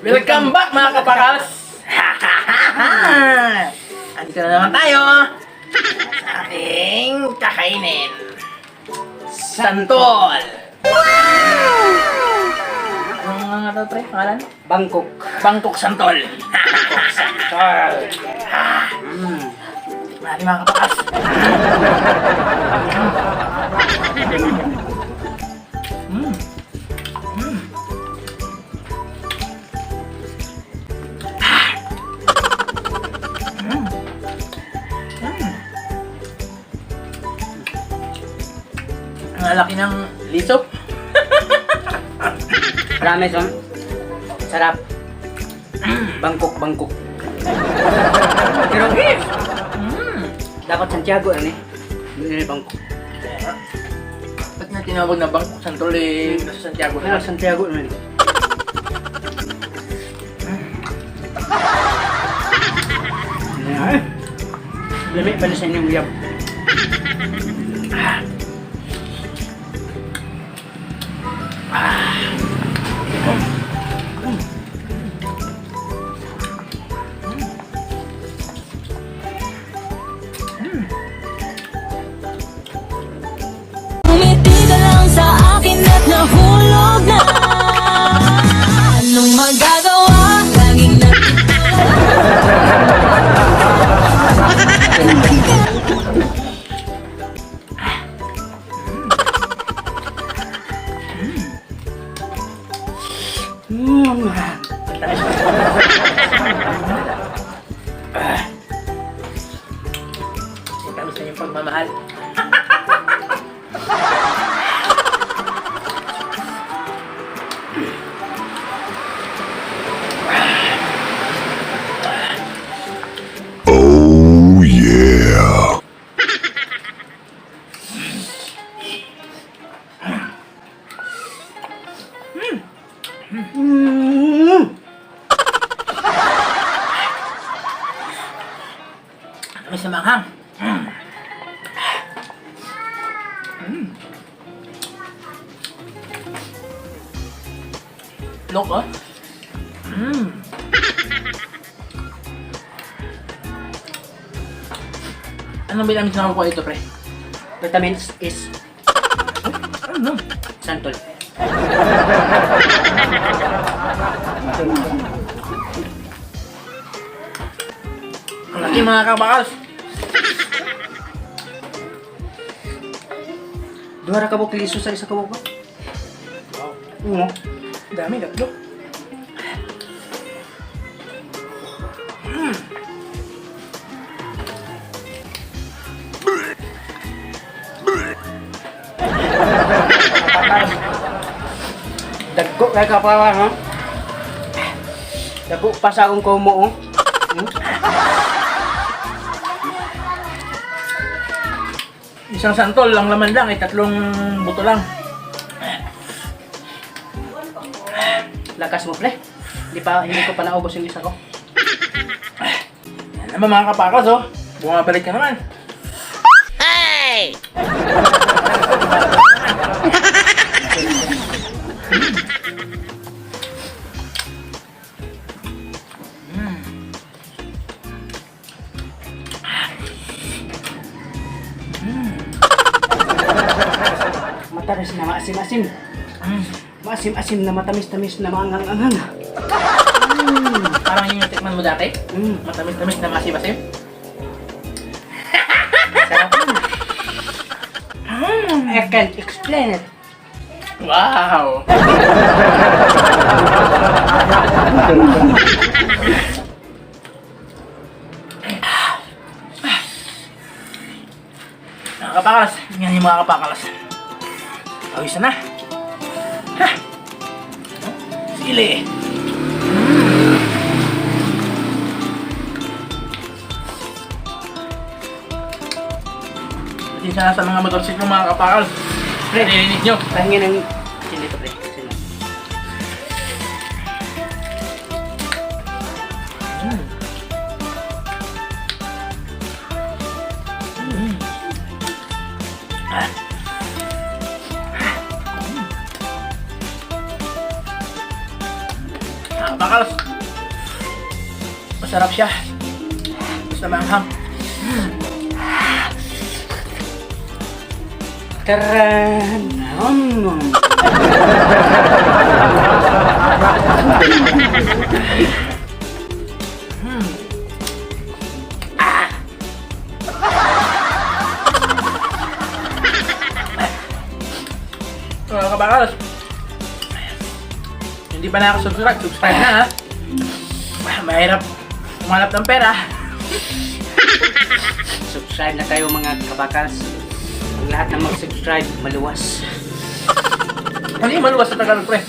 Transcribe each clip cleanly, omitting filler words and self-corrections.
Welcome back mga kapakals! Andito na naman tayo sa ating kakainin. Santol! Wow! Ano nga ito, pre? Pangalan? Bangkok. Bangkok Santol! Bangkok Santol. Tikman natin mga kapakals. Ang laki ng liso. Promise, oh. Sarap. Bangkok, Bangkok. Pero, dapat Santiago, ano eh. Hindi Bangkok. Ba't nga tinawag na Bangkok Santol eh? Nasa Santiago Pero na. Santiago naman eh. Lamig pala sa inyong uyab. Umiti ka lang sa akin at nahulog na. Anong magagawa? Laging Tapos na yung pagmamahal. Oh yeah. May samanghang. Loko. Anong vitamins na makukuha ito, pre? Vitamins is Ano? Santol. Ang laki mga kabakals. Duha ka buk liso sa isa ka buk ba? Oo. Dami, tatlo. Dagko kay kapawa, ha? Dagko pa sa akong kumo, oh. Isang santol, ang laman lang ay 3 buto lang. Lakas mo, pre. Hindi ko pa naubos yung isa ko. Yan naman mga kapakals, oh. Bumabalik ka naman. Matamis na maasim-asim. Maasim-asim na matamis-tamis na maangang-angang. Parang yung natikman mo dati. Matamis-tamis na masim-masim. Sarap yun. I can't explain it. Wow! Mga kapakalas, yan yung mga kapakalas. Awis na. Ha! Sili! Pati sana sa mga motorsiklo mga kapakalas. Pre, nilinis nyo. Pahingin ng chili to, pre. Sino? Kapakalas. Masarap siya. Basta maanghang. Taran! Mga kabakalas, hindi pa nakasubscribe, subscribe na ha. Mahirap umanap ng pera. Subscribe na kayo mga kabakals. Ang lahat na mag-subscribe, maluwas. Ano yung maluwas sa Tagalog, pre?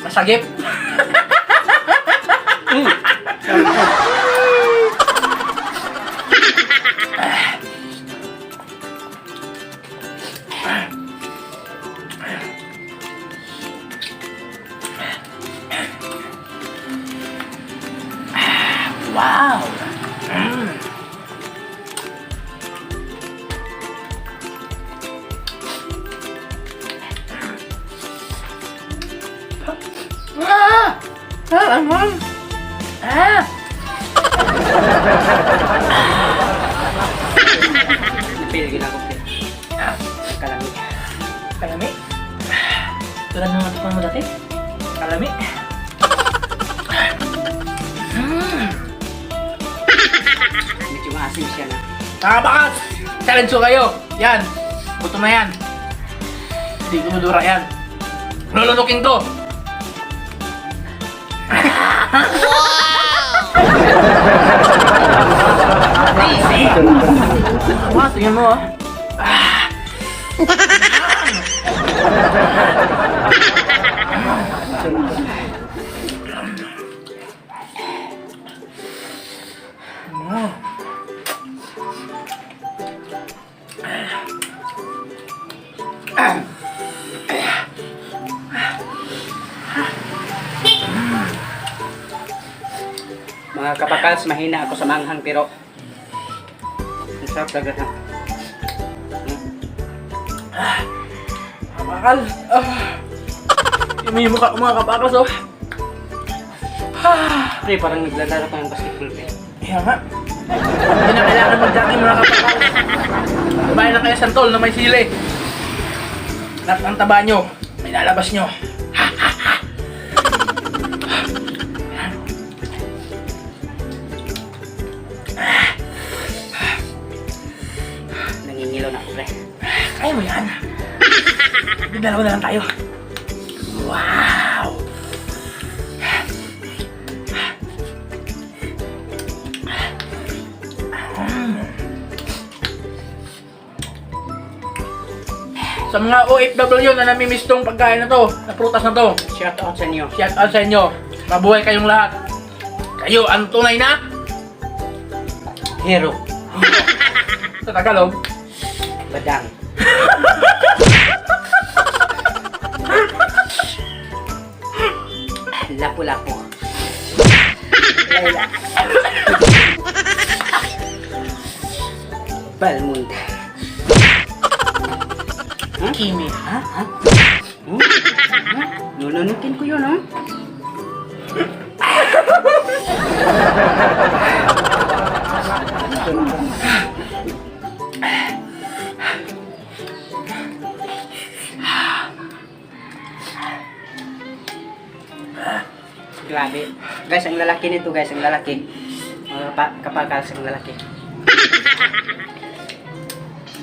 Masagip. Wow! Ah! Alam. Ah! Napili ako pre. Kalami. Kalami? Tulad ng natakpan mo dati? Kalami? Medyo maasim siya na. Nakabakas! Challenge ko kayo! Yan! Gutom na yan! Hindi ko madura yan! Lulunukin to! Easy! Wow, tingnan mo ah! Mga kabakals, mahina ako sa manghang pero ang sarap talaga. Kabakal! Yung may mukha ko mga kabakal oh! Pre, parang naglalaro pa ng basketball pre. Kaya nga. Hindi na kailangan mag-jogging mga kapatid. Kumain na kayo santol na may sili. Lahat ng taba nyo, may lalabas nyo. Nangingilaw na ako pre. Kaya mo yan. Dalawa na lang tayo. Wow! Sa mga OFW na namimiss tong pagkain na to, na prutas na to, Shout out sa inyo. shout out sa inyo. Mabuhay kayong lahat. Kayo ang tunay na Hero. sa Tagalog. Badang. Lapu-lapu. Layla. Balmunda. Kimi. Ha? Ha? Nununukin ko yun, ha? Grabe. Guys, ang lalaki nito, guys, ang lalaki. Mga kapagals, ang lalaki.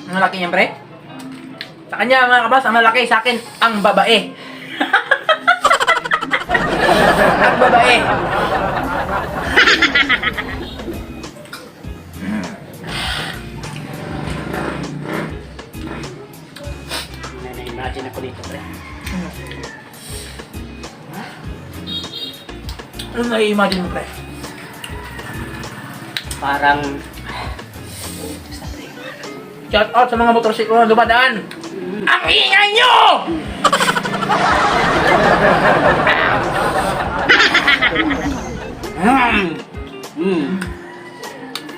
Ang laki niyan, pre? Sa kanya, mga kabas, ang malaki. Sa akin, ang babae. Ang babae. Na-imagine ako dito, pre. Ano na-imagine mo, pre? Parang... Shout out sa mga motorsiklo na dumadaan. Ang ingay nyo!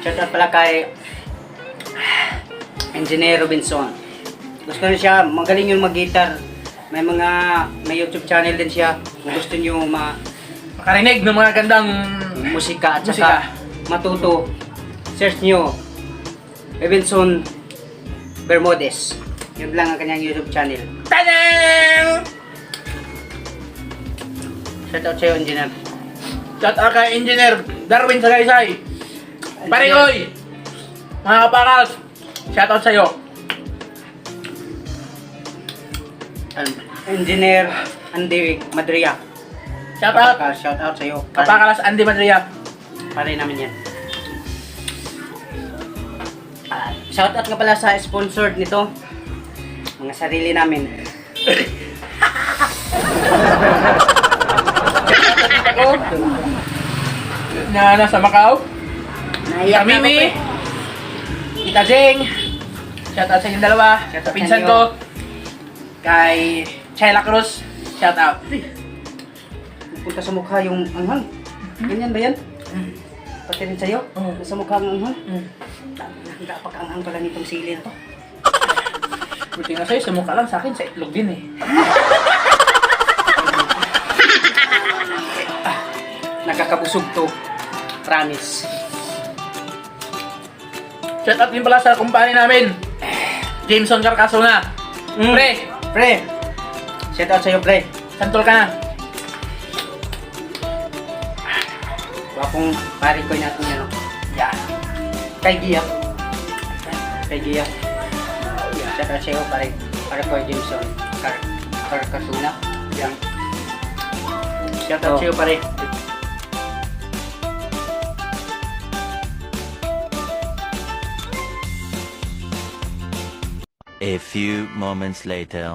Shout out pala kay Engineer Robinson. Gusto rin siya, magaling yung mag-guitar. may YouTube channel din siya. Kung gusto niyo Makarinig ng mga gandang musika at Musika. saka matuto, search nyo Evanson Bermudez. Yun lang ang kanyang YouTube channel. Tadang! Shout out sa'yo, Engineer. Shout out kay Engineer Darwin Sagaysay. Paringoy! Mga kapakals, shout out sa'yo. Engineer Andy Madria. Shout out. Shout out sa'yo. Kapakalas Andy Madria. Pare namin yan. Shout out nga pala sa sponsored nito. Mga sarili namin. Ako. Na nasa Macau. Naiyak Kita na ako, Mimi. pre. Kita Jeng. Shout out sa inyong dalawa. Shout Sa out pinsan sa inyo. ko. Kay Chela Cruz. Shout out. Punta sa mukha yung anghang. Ganyan ba yan? Pati rin sa'yo? Oo. Sa mukha ang anghang? Mm. Napaka-anghang pala nitong sili na to. Buti nga sa'yo, sa mukha lang, sa akin, sa itlog din eh. Nakakabusog to. Promise. Shout out din pala sa kumpanya namin. Jameson Carcasona. Pre, Pre! Shout out sa'yo, pre. santol ka na. Wapong pare ko natin yan. Yan. Kay Gia. Kay Gia. Shout out sa'yo, pare ko Jameson. Carcasona. Yan. Shout out Oh. sa'yo, pare. A few moments later.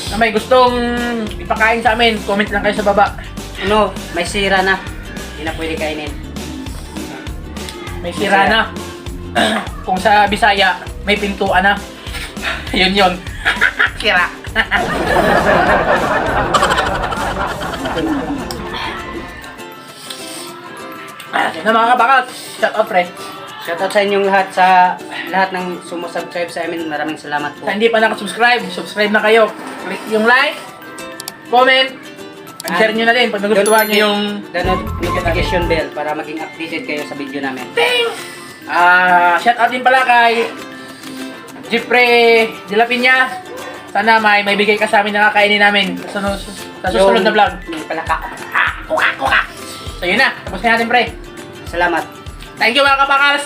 Na may gustong ipakain sa amin, comment lang kayo sa baba. Ano, may sira na. Hindi na pwede kainin. May sira na. Kung sa Bisaya, may pintuan na. Yun yun. Sira. Na mga kabakal, shout out pre. Shout out sa inyong lahat ng sumusubscribe sa amin. Maraming salamat po. Sa hindi pa nakasubscribe, subscribe na kayo. Click yung like, comment, and share nyo na din pag nagustuhan nyo yung the notification bell para maging updated kayo sa video namin. ting! Shout out din pala kay Jeffrey De La Piña. Sana may bigay ka sa amin na kakainin namin sa susunod na vlog. Yung palaka. So yun na, tapos na natin pre. Salamat. Thank you mga kabakals!